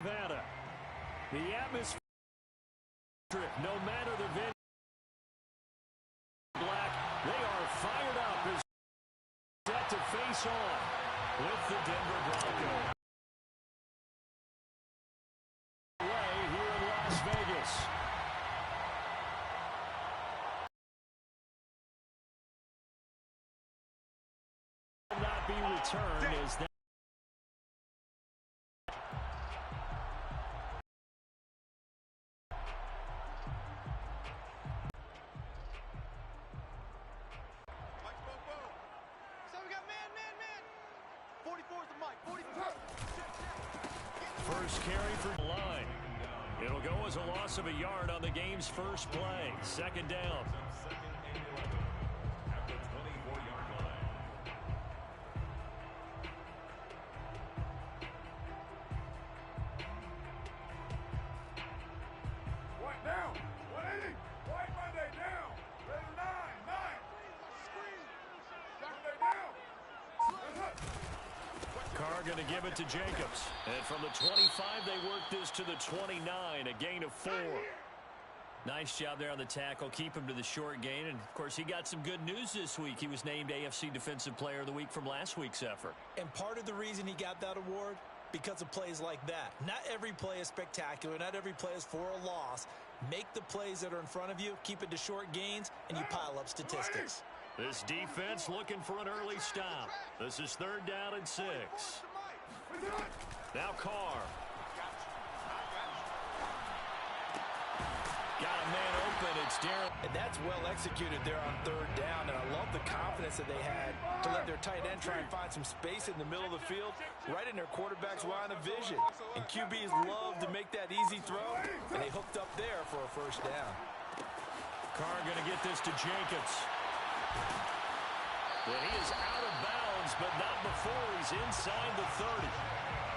Nevada. The atmosphere, no matter the venue, black, they are fired up as set to face on with the Denver Broncos. Here in Las Vegas. Will not be returned as that. First carry for the line. It'll go as a loss of a yard on the game's first play. Second down. At the 24-yard line. White down. 180. White Monday down. Letter 9. Monday down. Carr going to give it to Jacobs. And from the 25, they work this to the 29, a gain of 4. Nice job there on the tackle. Keep him to the short gain. And, of course, he got some good news this week. He was named AFC Defensive Player of the Week from last week's effort. And part of the reason he got that award, because of plays like that. Not every play is spectacular. Not every play is for a loss. Make the plays that are in front of you, keep it to short gains, and you pile up statistics. This defense looking for an early stop. This is 3rd down and 6. Now Carr. Got a man open. It's Darren. And that's well executed there on 3rd down. And I love the confidence that they had to let their tight end try and find some space in the middle of the field, right in their quarterback's line of vision. And QBs love to make that easy throw, and they hooked up there for a first down. Carr going to get this to Jacobs. Well, he is out of bounds, but not before he's inside the 30.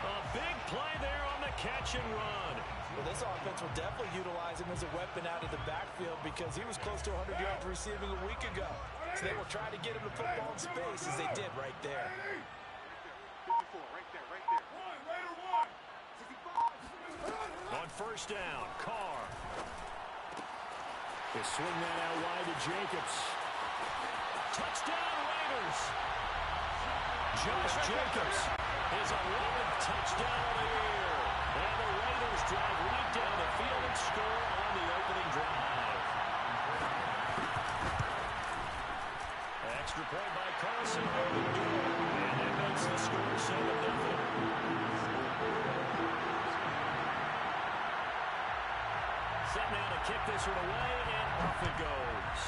A big play there on the catch and run. Well, this offense will definitely utilize him as a weapon out of the backfield because he was close to 100 yards receiving a week ago. So they will try to get him to put the ball in space as they did right there. On first down, Carr. They swing that out wide to Jacobs. Touchdown, Raiders. Josh Jacobs, his 11th touchdown of the year. And the Raiders drive right down the field and score on the opening drive. Extra point by Carson. And that makes the score 7-0. Set now to kick this one away, and off it goes.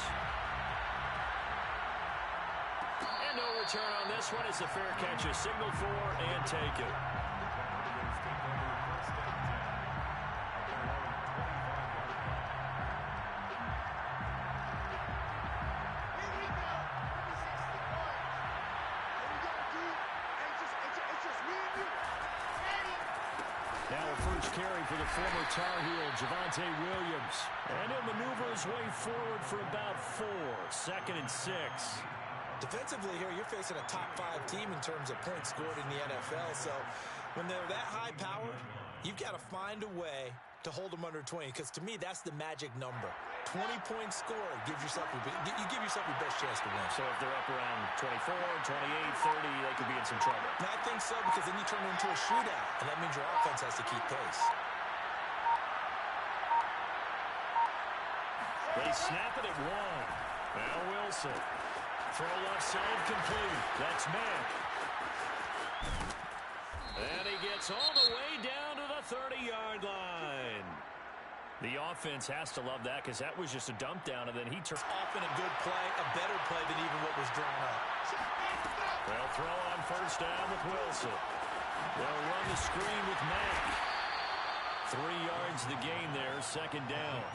And no return on this one. It's a fair catch, a signal for, and take it. Now a first carry for the former Tar Heel, Javonte Williams. And he'll maneuver his way forward for about 4. 2nd and 6. Defensively here, you're facing a top 5 team in terms of points scored in the NFL. So when they're that high powered, you've got to find a way to hold them under 20. Because to me, that's the magic number. 20 points scored gives yourself you give yourself your best chance to win. So if they're up around 24, 28, 30, they could be in some trouble. And I think so, because then you turn it into a shootout, and that means your offense has to keep pace. They snap it at 1. Now Wilson. Throw left side complete. That's Mack. And he gets all the way down to the 30-yard line. The offense has to love that because that was just a dump down, and then he turns often a good play, a better play than even what was drawn up. They'll throw on first down with Wilson. They'll run the screen with Mack. 3 yards the gain there, 2nd down.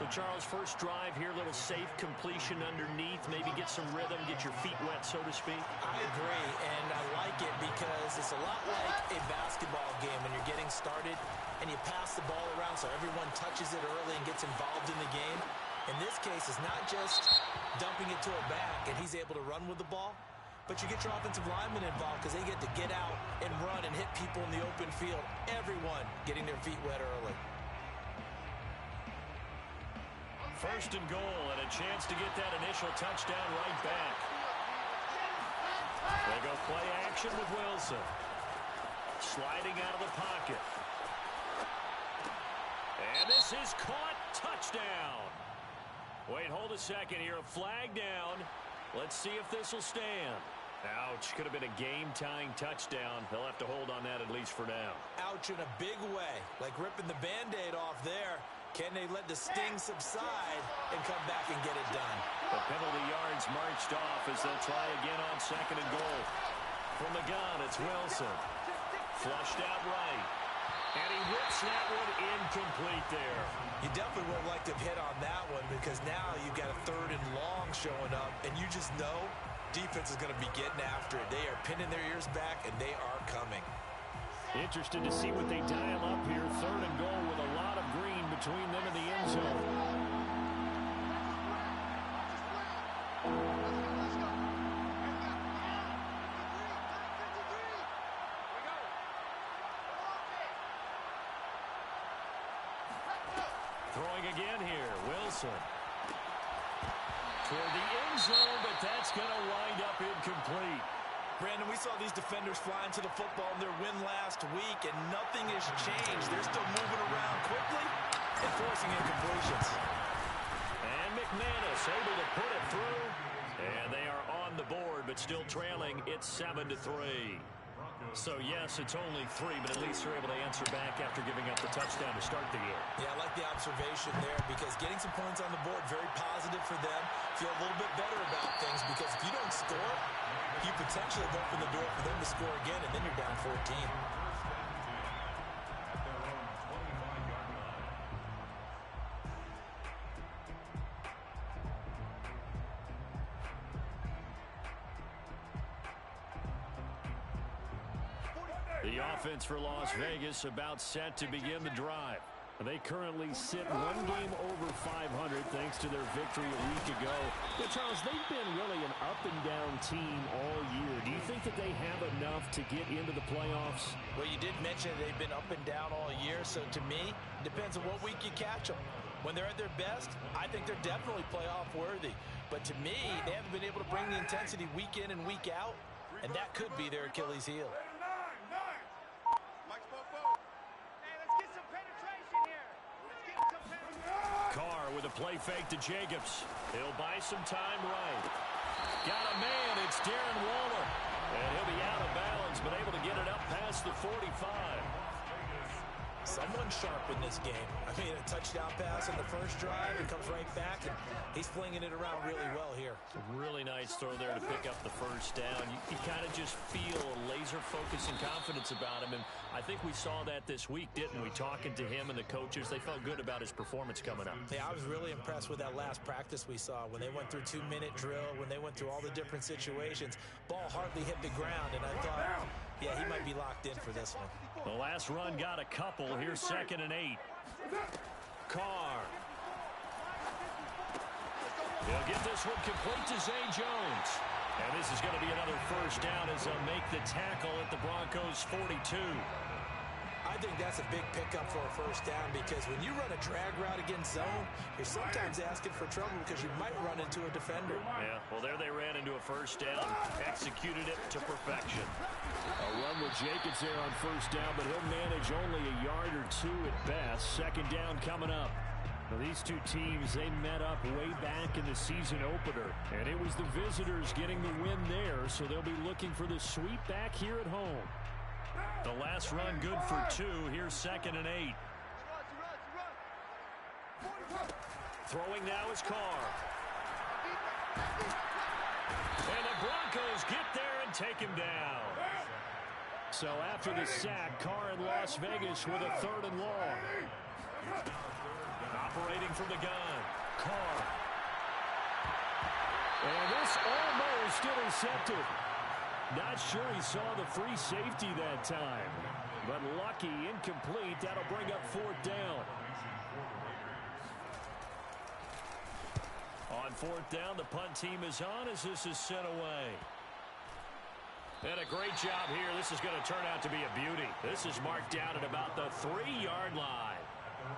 So, Charles, first drive here, little safe completion underneath, maybe get some rhythm, get your feet wet, so to speak. I agree, and I like it because it's a lot like a basketball game when you're getting started and you pass the ball around so everyone touches it early and gets involved in the game. In this case, it's not just dumping it to a back and he's able to run with the ball. but you get your offensive linemen involved because they get to get out and run and hit people in the open field. Everyone getting their feet wet early. First and goal, and a chance to get that initial touchdown right back. They go play action with Wilson. Sliding out of the pocket. And this is caught. Touchdown. Wait, hold a second here. A flag down. Let's see if this will stand. Ouch. Could have been a game-tying touchdown. They'll have to hold on that at least for now. Ouch in a big way. Like ripping the Band-Aid off there. Can they let the sting subside and come back and get it done? The penalty yards marched off as they'll try again on second and goal. From the gun, it's Wilson. Flushed out right. And he whips that one incomplete there. You definitely would have liked to have hit on that one because now you've got a third and long showing up, and you just know defense is going to be getting after it. They are pinning their ears back, and they are coming. Interested to see what they dial up here. Third and goal with a lot of green between them and the end zone. Throwing again here, Wilson. Toward the end zone, but that's going to wind up incomplete. Brandon, we saw these defenders flying to the football in their win last week, and nothing has changed. They're still moving around quickly and forcing incompletions. And McManus able to put it through. And they are on the board, but still trailing. It's 7-3. So, yes, it's only 3, but at least they're able to answer back after giving up the touchdown to start the year. Yeah, I like the observation there because getting some points on the board, very positive for them. Feel a little bit better about things because if you don't score, you potentially open the door for them to score again, and then you're down 14. The offense for Las Vegas about set to begin the drive. They currently sit one game over 500 thanks to their victory a week ago. But, Charles, they've been really an up-and-down team all year. Do you think that they have enough to get into the playoffs? Well, you did mention they've been up and down all year, so to me, it depends on what week you catch them. When they're at their best, I think they're definitely playoff worthy. But to me, they haven't been able to bring the intensity week in and week out, and that could be their Achilles heel. Carr with a play fake to Jacobs. He'll buy some time right. Got a man. It's Darren Waller. And he'll be out of bounds, but able to get it up past the 45. Someone sharp in this game. I mean, a touchdown pass on the first drive and comes right back, and he's flinging it around really well here. Really nice throw there to pick up the first down. You kind of just feel a laser focus and confidence about him, and I think we saw that this week, didn't we? Talking to him and the coaches, they felt good about his performance coming up. Yeah, I was really impressed with that last practice we saw when they went through 2-minute drill, when they went through all the different situations. Ball hardly hit the ground, and I thought, yeah, he might be locked in for this one. The last run got a couple. Here's 2nd and 8. Carr. He'll get this one complete to Zay Jones. And this is going to be another first down as they'll make the tackle at the Broncos' 42. I think that's a big pickup for a first down because when you run a drag route against zone, you're sometimes asking for trouble because you might run into a defender. Yeah, well, there they ran into a first down, executed it to perfection. A run with Jacobs there on first down, but he'll manage only a yard or two at best. 2nd down coming up. Now, these two teams, they met up way back in the season opener, and it was the visitors getting the win there, so they'll be looking for the sweep back here at home. The last run good for 2. Here's 2nd and 8. Throwing now is Carr. And the Broncos get there and take him down. So after the sack, Carr in Las Vegas with a 3rd and long. Operating from the gun. Carr. And this almost intercepted. Not sure he saw the free safety that time. But lucky, incomplete. That'll bring up 4th down. On 4th down, the punt team is on as this is sent away. And a great job here. This is going to turn out to be a beauty. This is marked down at about the 3-yard line.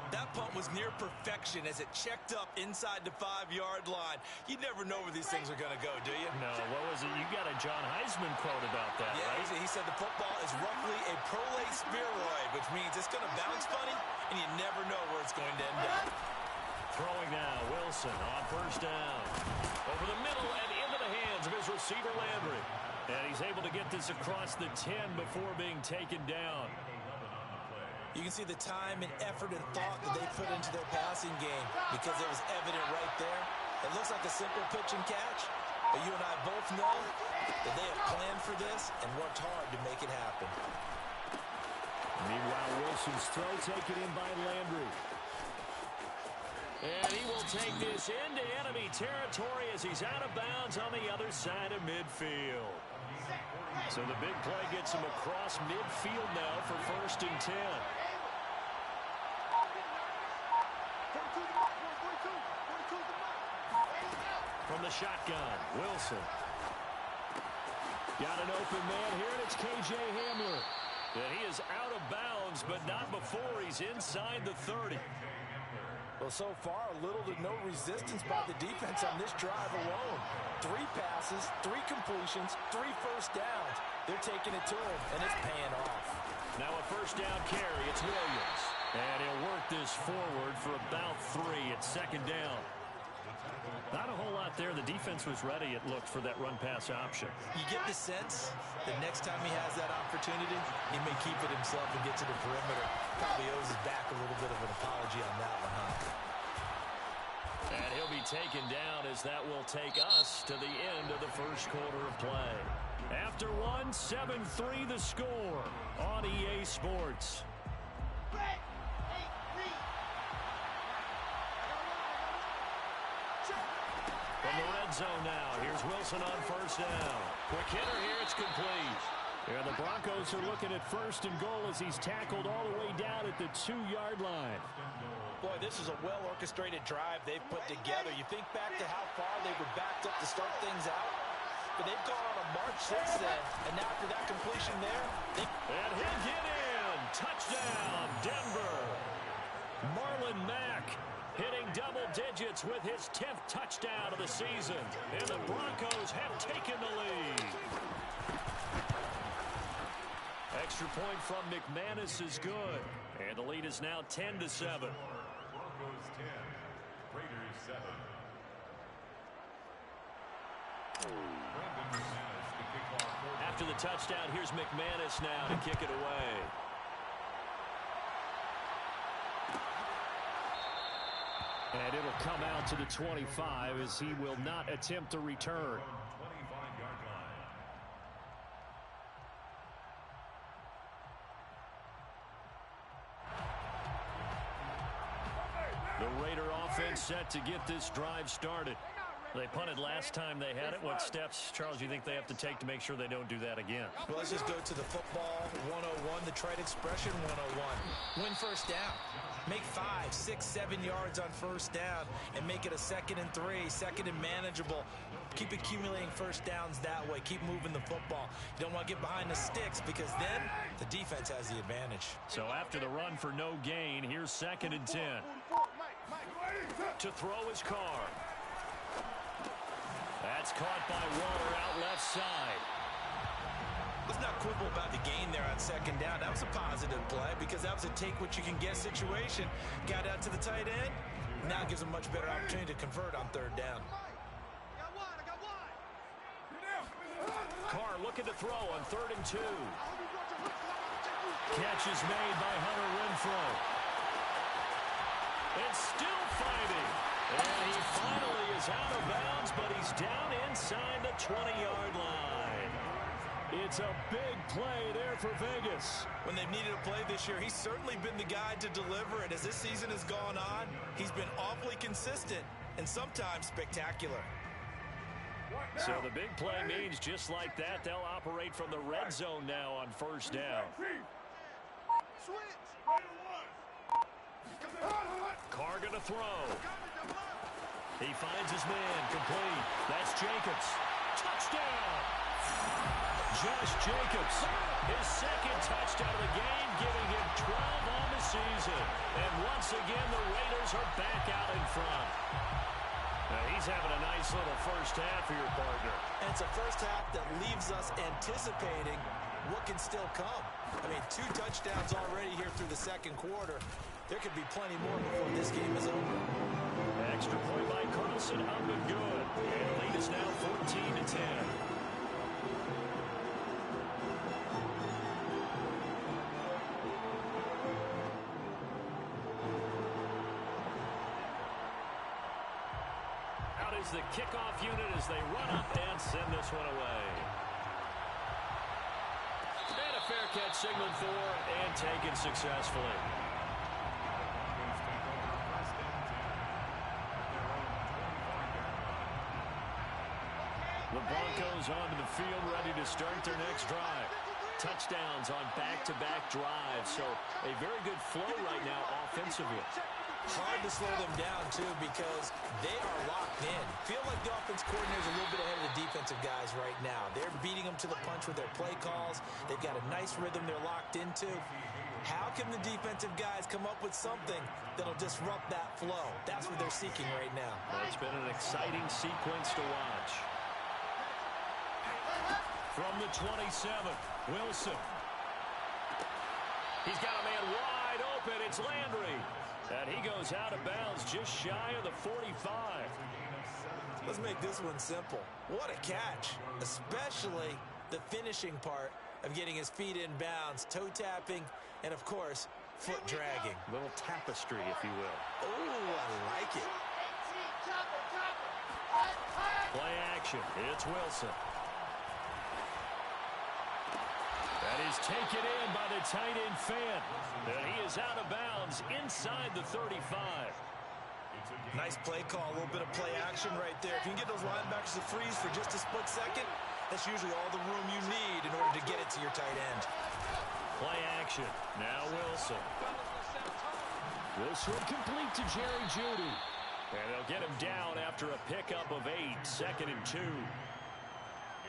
That punt was near perfection as it checked up inside the 5-yard line. You never know where these things are going to go, do you? No, what was it? You got a John Heisman quote about that, yeah, right? He said the football is roughly a prolate spheroid, which means it's going to bounce funny, and you never know where it's going to end up. Throwing now, Wilson on first down. Over the middle and into the hands of his receiver, Landry. And he's able to get this across the 10 before being taken down. You can see the time and effort and thought that they put into their passing game because it was evident right there. It looks like a simple pitch and catch, but you and I both know that they have planned for this and worked hard to make it happen. Meanwhile, Wilson's throw taken in by Landry. And he will take this into enemy territory as he's out of bounds on the other side of midfield. So the big play gets him across midfield now for 1st and 10. From the shotgun, Wilson. Got an open man here, and it's K.J. Hamler. And he is out of bounds, but not before he's inside the 30. Well, so far, little to no resistance by the defense on this drive alone. 3 passes, 3 completions, 3 first downs. They're taking it to him, and it's paying off. Now a first down carry. It's Williams. And he'll work this forward for about 3 at 2nd down. Not a whole lot there. The defense was ready, it looked, for that run-pass option. You get the sense that next time he has that opportunity, he may keep it himself and get to the perimeter. Probably owes his back a little bit of an apology on that one, huh? And he'll be taken down as that will take us to the end of the first quarter of play. After 7-3 the score on EA Sports. From the red zone now, here's Wilson on first down. Quick hitter here, it's complete. And the Broncos are looking at 1st and goal as he's tackled all the way down at the 2-yard line. Boy, this is a well-orchestrated drive they've put together. You think back to how far they were backed up to start things out, but they've gone on a march since then. And now after that completion there, and he'll get in. Touchdown, Denver. Marlon Mack hitting double digits with his 10th touchdown of the season. And the Broncos have taken the lead. Extra point from McManus is good. And the lead is now 10-7. Broncos 10, Raiders 7. After the touchdown, here's McManus now to kick it away. And it'll come out to the 25 as he will not attempt a return. The Raider offense set to get this drive started. They punted last time they had it. What steps, Charles, do you think they have to take to make sure they don't do that again? Well, let's just go to the football 101, the trite expression 101. Win first down. Make 5, 6, 7 yards on first down and make it a 2nd and 3, 2nd and manageable. Keep accumulating first downs that way. Keep moving the football. You don't want to get behind the sticks because then the defense has the advantage. So after the run for no gain, here's 2nd and 10. To throw his car. That's caught by Waller out left side. Let's not quibble about the gain there on 2nd down. That was a positive play because that was a take-what-you-can-get situation. Got out to the tight end. Now it gives him a much better opportunity to convert on 3rd down. Carr looking to throw on 3rd and 2. Catch is made by Hunter Renfrow. And still fighting. And he finally is out of bounds, but he's down inside the 20-yard line. It's a big play there for Vegas. When they've needed a play this year, he's certainly been the guy to deliver it. As this season has gone on, he's been awfully consistent and sometimes spectacular. So the big play means just like that, they'll operate from the red zone now on 1st down. Carr gonna throw. He finds his man complete. That's Jacobs. Touchdown! Josh Jacobs, his second touchdown of the game, giving him 12 on the season. And once again, the Raiders are back out in front. Now, he's having a nice little first half for your partner. And it's a first half that leaves us anticipating what can still come. I mean, 2 touchdowns already here through the second quarter. There could be plenty more before this game is over. Extra point by Carlson, up and good. And the lead is now 14-10. Out is the kickoff unit as they run up and send this one away. And a fair catch signaled for and taken successfully. The Broncos onto the field, ready to start their next drive. Touchdowns on back-to-back drives, so a very good flow right now offensively. Hard to slow them down, too, because they are locked in. Feel like the offense coordinator is a little bit ahead of the defensive guys right now. They're beating them to the punch with their play calls. They've got a nice rhythm they're locked into. How can the defensive guys come up with something that'll disrupt that flow? That's what they're seeking right now. Well, it's been an exciting sequence to watch. From the 27, Wilson. He's got a man wide open. It's Landry. And he goes out of bounds just shy of the 45. Let's make this one simple. What a catch, especially the finishing part of getting his feet in bounds, toe tapping, and, of course, foot dragging. Little tapestry, if you will. Oh, I like it. Play action. It's Wilson. That is taken in by the tight end Fan. And he is out of bounds inside the 35. Nice play call, a little bit of play action right there. If you can get those linebackers to freeze for just a split second, that's usually all the room you need in order to get it to your tight end. Play action. Now Wilson. This one complete to Jerry Jeudy. And they'll get him down after a pickup of 8, 2nd and 2.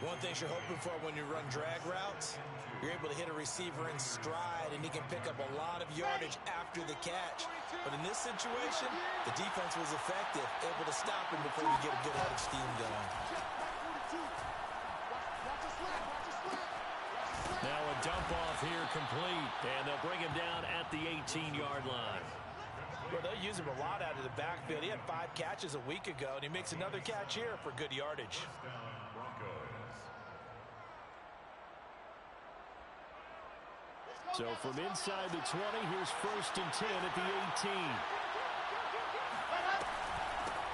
One thing you're hoping for when you run drag routes, you're able to hit a receiver in stride, and he can pick up a lot of yardage after the catch. But in this situation, the defense was effective, able to stop him before you get a good head of steam going. Now a dump off here complete, and they'll bring him down at the 18-yard line. Well, they'll use him a lot out of the backfield. He had 5 catches a week ago, and he makes another catch here for good yardage. So from inside the 20, here's 1st and 10 at the 18.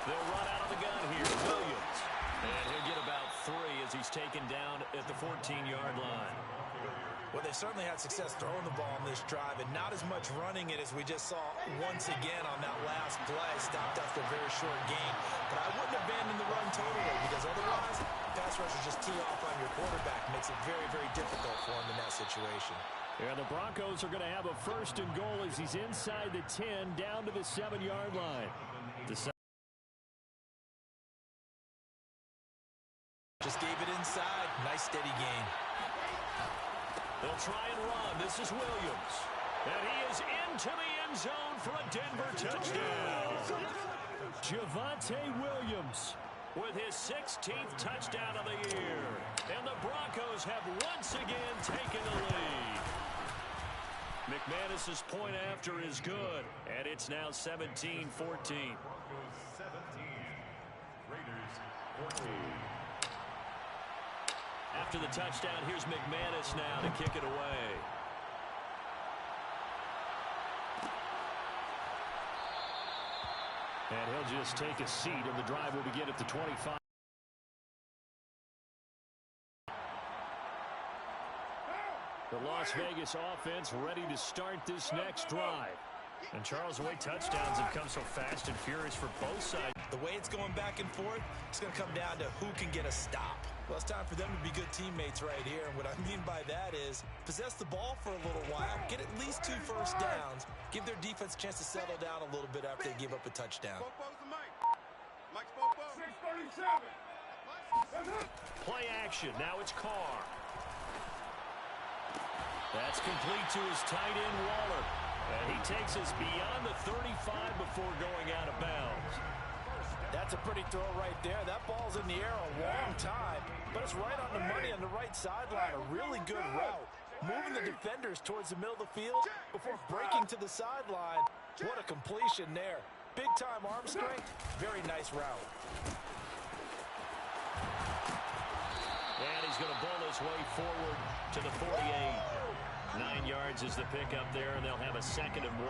They'll run out of the gun here. Williams. And he'll get about 3 as he's taken down at the 14-yard line. Well, they certainly had success throwing the ball on this drive, and not as much running it as we just saw once again on that last play. Stopped after a very short gain. But I wouldn't abandon the run totally, because otherwise, pass rushers just tee off on your quarterback. Makes it very, very difficult for him in that situation. Yeah, the Broncos are going to have a 1st and goal as he's inside the 10, down to the 7-yard line. Just gave it inside. Nice, steady gain. They'll try and run. This is Williams. And he is into the end zone for a Denver touchdown. Javonte Williams with his 16th touchdown of the year. And the Broncos have once again taken the lead. McManus's point after is good, and it's now 17-14. After the touchdown, here's McManus now to kick it away. And he'll just take a seat, and the drive will begin at the 25. The Las Vegas offense ready to start this next drive. And Charles, the way touchdowns have come so fast and furious for both sides. The way it's going back and forth, it's going to come down to who can get a stop. Well, it's time for them to be good teammates right here. And what I mean by that is possess the ball for a little while. Get at least 2 first downs. Give their defense a chance to settle down a little bit after they give up a touchdown. 637. Play action. Now it's Carr. That's complete to his tight end, Waller. And he takes us beyond the 35 before going out of bounds. That's a pretty throw right there. That ball's in the air a long time, but it's right on the money on the right sideline. A really good route. Moving the defenders towards the middle of the field before breaking to the sideline. What a completion there. Big-time arm strength. Very nice route. And he's going to bull his way forward to the 48. 9 yards is the pickup there, and they'll have a 2nd and 1.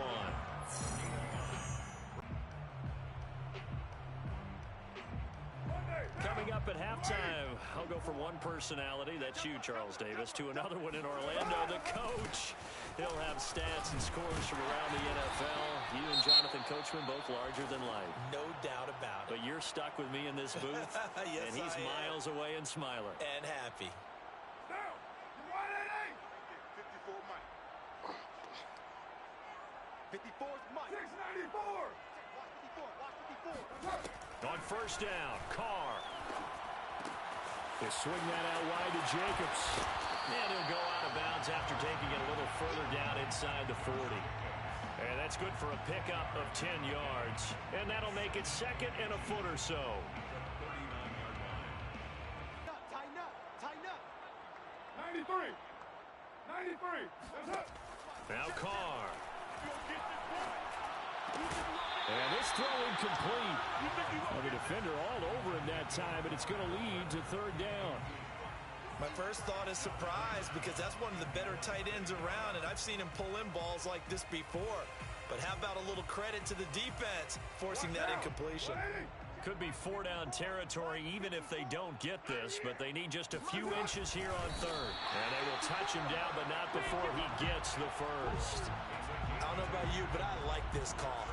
Coming up at halftime, I'll go from one personality, that's you, Charles Davis, to another one in Orlando, the coach. He'll have stats and scores from around the NFL. You and Jonathan Coachman both larger than life. No doubt about it. But you're stuck with me in this booth, yes, and he's miles away and smiling. And happy. Down. You want anything? 54 Mike. 54's Mike. 694. Watch 54. On first down, Carr. They swing that out wide to Jacobs. And he'll go out of bounds after taking it a little further down inside the 40. And that's good for a pickup of 10 yards. And that'll make it 2nd and a foot or so. Tighten up. Tighten up. 93. 93. That's up. Now Carr. And this throw incomplete. Well, the defender all over him that time, and it's going to lead to 3rd down. My first thought is surprise because that's one of the better tight ends around, and I've seen him pull in balls like this before. But how about a little credit to the defense forcing that incompletion? Could be 4-down territory even if they don't get this, but they need just a few inches here on 3rd. And they will touch him down, but not before he gets the first. I don't know about you, but I like this call.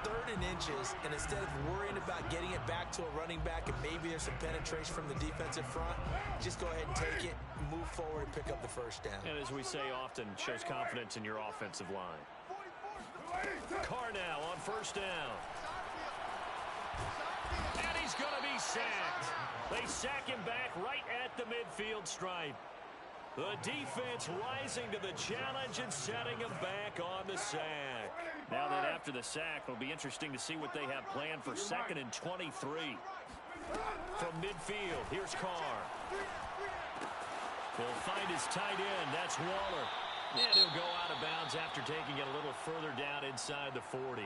3rd and inches, and instead of worrying about getting it back to a running back and maybe there's some penetration from the defensive front, just go ahead and take it, move forward, and pick up the first down. And as we say often, shows confidence in your offensive line. Carr now on first down. And he's going to be sacked. They sack him back right at the midfield stripe. The defense rising to the challenge and setting him back on the sack. Now that after the sack, it'll be interesting to see what they have planned for 2nd and 23. From midfield, here's Carr. Will find his tight end. That's Waller. And he'll go out of bounds after taking it a little further down inside the 40.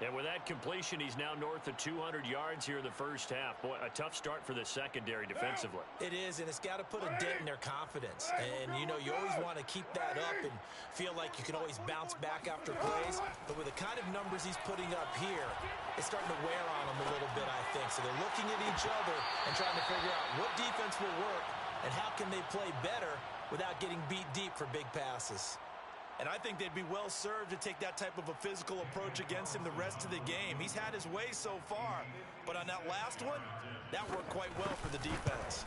And with that completion, he's now north of 200 yards here in the first half. Boy, a tough start for the secondary defensively. It is, and it's got to put a dent in their confidence. And, you know, you always want to keep that up and feel like you can always bounce back after plays. But with the kind of numbers he's putting up here, it's starting to wear on them a little bit, I think. So they're looking at each other and trying to figure out what defense will work and how can they play better without getting beat deep for big passes. And I think they'd be well served to take that type of a physical approach against him the rest of the game. He's had his way so far, but on that last one, that worked quite well for the defense.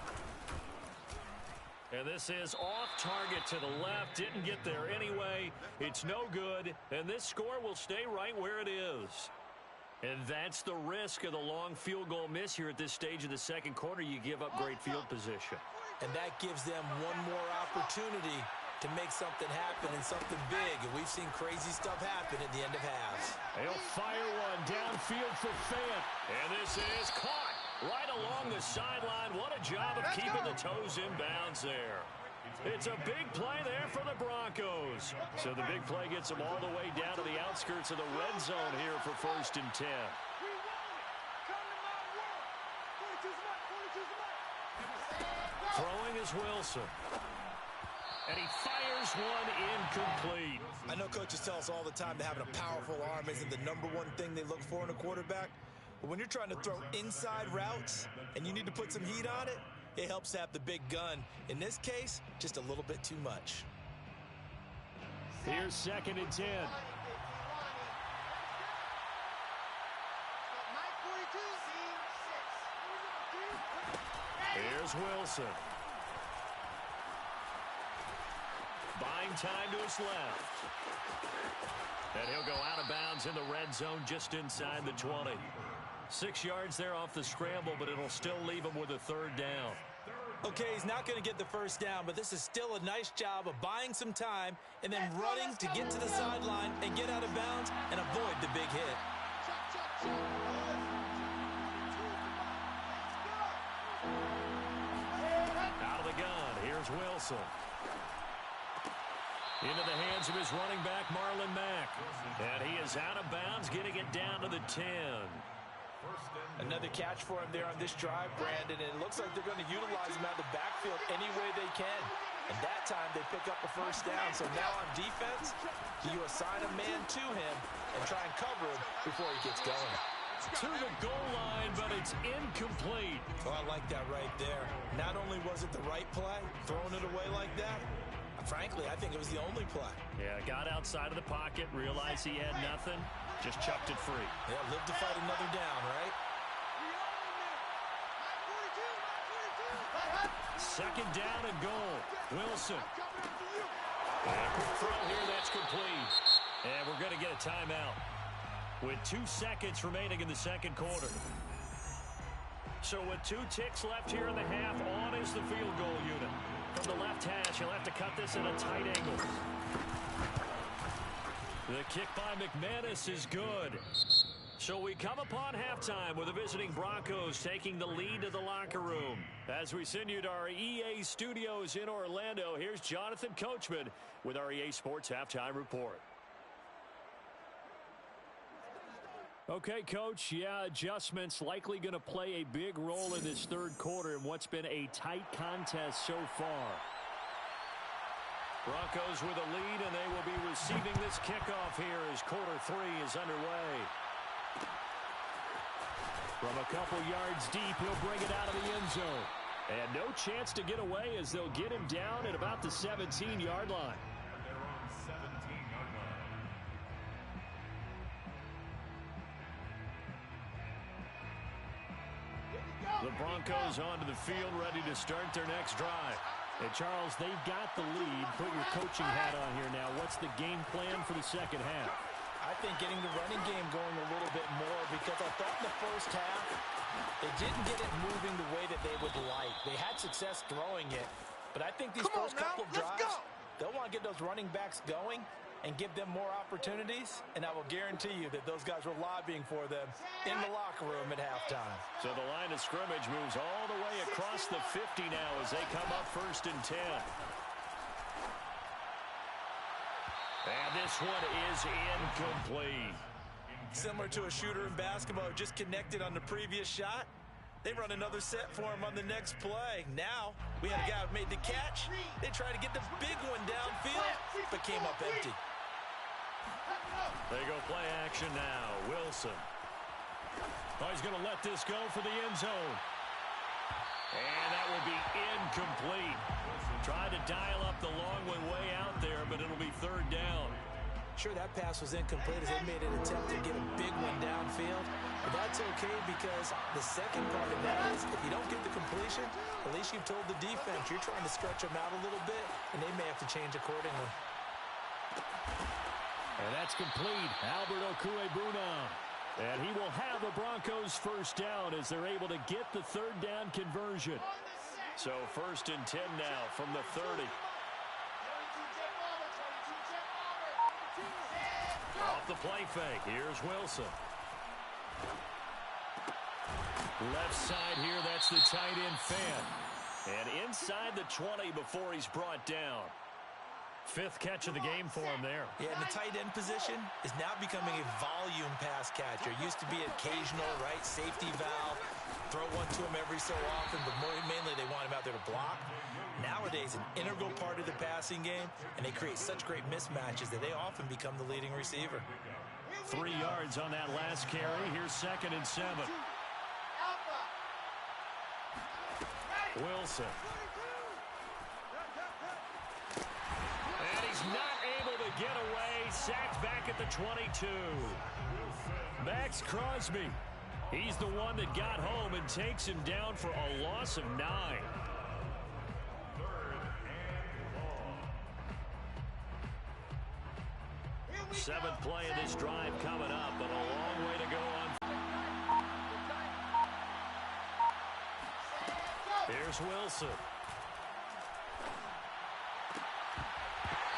And this is off target to the left. Didn't get there anyway. It's no good, and this score will stay right where it is. And that's the risk of the long field goal miss here at this stage of the second quarter. You give up great field position. And that gives them one more opportunity to make something happen and something big. And we've seen crazy stuff happen at the end of halves. He'll fire one downfield for Fant. And this is caught right along the sideline. What a job of keeping the toes in bounds there. It's a big play there for the Broncos. So the big play gets them all the way down to the outskirts of the red zone here for 1st and 10. Throwing is Wilson. And he fires one incomplete. I know coaches tell us all the time that having a powerful arm isn't the #1 thing they look for in a quarterback. But when you're trying to throw inside routes and you need to put some heat on it, it helps to have the big gun. In this case, just a little bit too much. Here's 2nd and 10. Here's Wilson. Buying time to his left. And he'll go out of bounds in the red zone just inside the 20. 6 yards there off the scramble, but it'll still leave him with a 3rd down. Okay, he's not going to get the first down, but this is still a nice job of buying some time and then running to get to the sideline and get out of bounds and avoid the big hit. Out of the gun, here's Wilson. Into the hands of his running back, Marlon Mack. And he is out of bounds, getting it down to the 10. Another catch for him there on this drive, Brandon, and it looks like they're going to utilize him out of the backfield any way they can. And that time they pick up a first down. So now on defense, you assign a man to him and try and cover him before he gets going. To the goal line, but it's incomplete. Oh, I like that right there. Not only was it the right play, throwing it away like that, frankly, I think it was the only play. Yeah, got outside of the pocket, realized he had nothing, just chucked it free. Yeah, live to fight another down, right? Second down and goal. Wilson. And quick throw here, that's complete. And we're going to get a timeout with 2 seconds remaining in the second quarter. So with 2 ticks left here in the half, on is the field goal unit. From the left hash, he'll have to cut this at a tight angle. The kick by McManus is good. So we come upon halftime with the visiting Broncos taking the lead to the locker room. As we send you to our EA studios in Orlando, here's Jonathan Coachman with our EA Sports Halftime Report. Okay, Coach, yeah, adjustments likely going to play a big role in this third quarter in what's been a tight contest so far. Broncos with a lead, and they will be receiving this kickoff here as quarter 3 is underway. From a couple yards deep, he'll bring it out of the end zone. And no chance to get away as they'll get him down at about the 17-yard line. The Broncos onto the field, ready to start their next drive. And Charles, they've got the lead. Put your coaching hat on here now. What's the game plan for the second half? I think getting the running game going a little bit more, because I thought in the first half they didn't get it moving the way that they would like. They had success throwing it, but I think these first couple of drives, they'll want to get those running backs going and give them more opportunities, and I will guarantee you that those guys were lobbying for them in the locker room at halftime. So the line of scrimmage moves all the way across the 50 now as they come up 1st and 10. And this one is incomplete. Similar to a shooter in basketball who just connected on the previous shot. They run another set for him on the next play. Now, we had a guy who made the catch. They tried to get the big one downfield, but came up empty. They go play action now. Wilson. Oh, he's going to let this go for the end zone. And that will be incomplete. Tried to dial up the long one way out there, but it'll be 3rd down. Sure, that pass was incomplete as they made an attempt to get a big one downfield. But that's okay, because the second part of that is if you don't get the completion, at least you've told the defense you're trying to stretch them out a little bit, and they may have to change accordingly. And that's complete. Albert Okwuegbunam. And he will have the Broncos 1st down as they're able to get the 3rd down conversion. So 1st and 10 now from the 30. Off the play fake. Here's Wilson. Left side here, that's the tight end fan. And inside the 20 before he's brought down. 5th catch of the game for him there. Yeah, and the tight end position is now becoming a volume pass catcher. Used to be occasional, right, safety valve, throw one to him every so often, but mainly they want him out there to block. Nowadays, an integral part of the passing game, and they create such great mismatches that they often become the leading receiver. 3 yards on that last carry. Here's 2nd and 7. Wilson. And he's not able to get away. Sacked back at the 22. Max Crosby. He's the one that got home and takes him down for a loss of 9. 7th play of this drive coming up, but a long way to go on. Here's Wilson.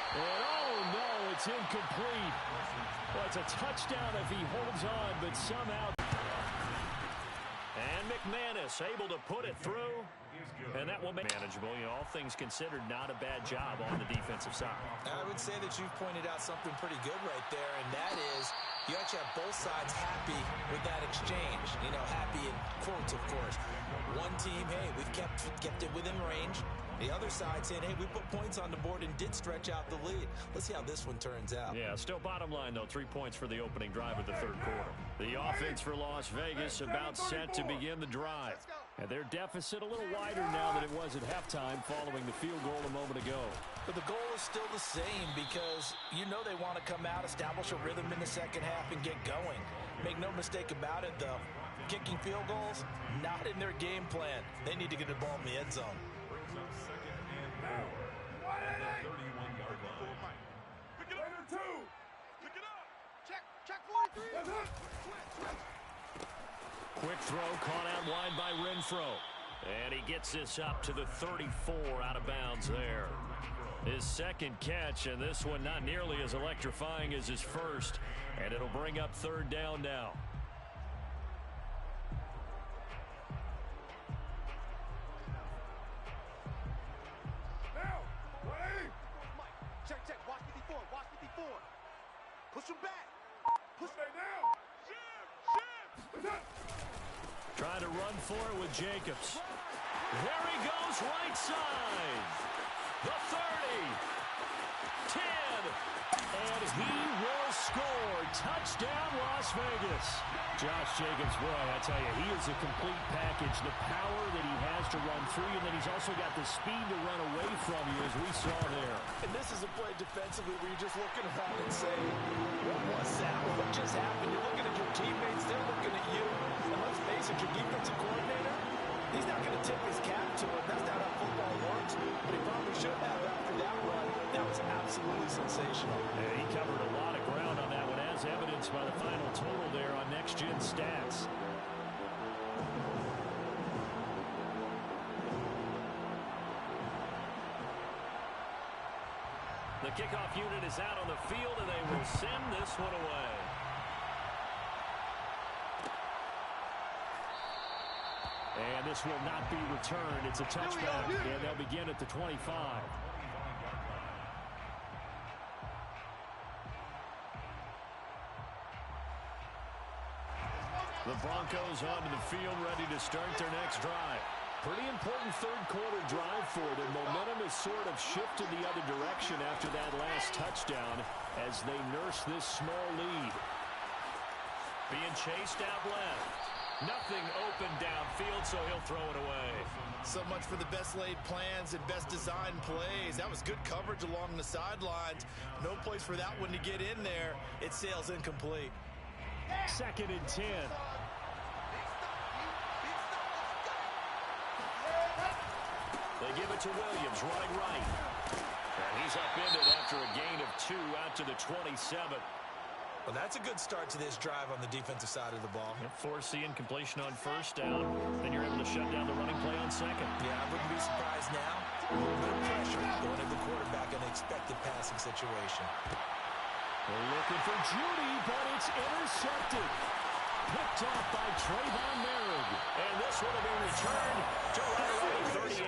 And oh no, it's incomplete. Well, it's a touchdown if he holds on, but somehow. And McManus able to put it through. And that will be manageable. You know, all things considered, not a bad job on the defensive side. I would say that you've pointed out something pretty good right there, and that is you actually have both sides happy with that exchange. You know, happy in quotes, of course. One team, hey, we've kept it within range. The other side saying, hey, we put points on the board and did stretch out the lead. Let's see how this one turns out. Yeah, still bottom line, though, 3 points for the opening drive of the third quarter. The offense for Las Vegas about set to begin the drive. And their deficit a little wider now than it was at halftime following the field goal a moment ago. But the goal is still the same because you know they want to come out, establish a rhythm in the second half, and get going. Make no mistake about it, though. Kicking field goals, not in their game plan. They need to get the ball in the end zone. Quick throw caught out wide by Renfro. And he gets this up to the 34 out of bounds there. His second catch, and this one not nearly as electrifying as his first. And it'll bring up third down now. Push him back. Push him down. Trying to run for it with Jacobs. There he goes, right side. The 30. 10. And he will score. Touchdown, Las Vegas. Josh Jacobs, boy, I tell you, he is a complete package. The power that he has to run through you, and then he's also got the speed to run away from you, as we saw there. And this is a play defensively where you're just looking around and saying, what was that? What just happened? You're looking at your teammates. They're looking at you. And let's face it, your defensive coordinator, he's not going to tip his cap to it. That's not how football works. But he probably should have after that run. That was absolutely sensational. Yeah, he covered a lot of ground on that one, as evidenced by the final total there on Next Gen Stats. The kickoff unit is out on the field, and they will send this one away. And this will not be returned. It's a touchback, and they'll begin at the 25. The Broncos onto the field, ready to start their next drive. Pretty important third quarter drive for them. Momentum has sort of shifted the other direction after that last touchdown as they nurse this small lead. Being chased out left. Nothing open downfield, so he'll throw it away. So much for the best laid plans and best designed plays. That was good coverage along the sidelines. No place for that one to get in there. It sails incomplete. 2nd and 10. They give it to Williams, running right. And he's upended after a gain of 2 out to the 27. Well, that's a good start to this drive on the defensive side of the ball. Force the incompletion on first down. Then you're able to shut down the running play on second. Yeah, I wouldn't be surprised now. A little bit of pressure going to the quarterback in an expected passing situation. They're looking for Judy, but it's intercepted. Picked off by Trayvon Merrick. And this would have been returned to right around the 38.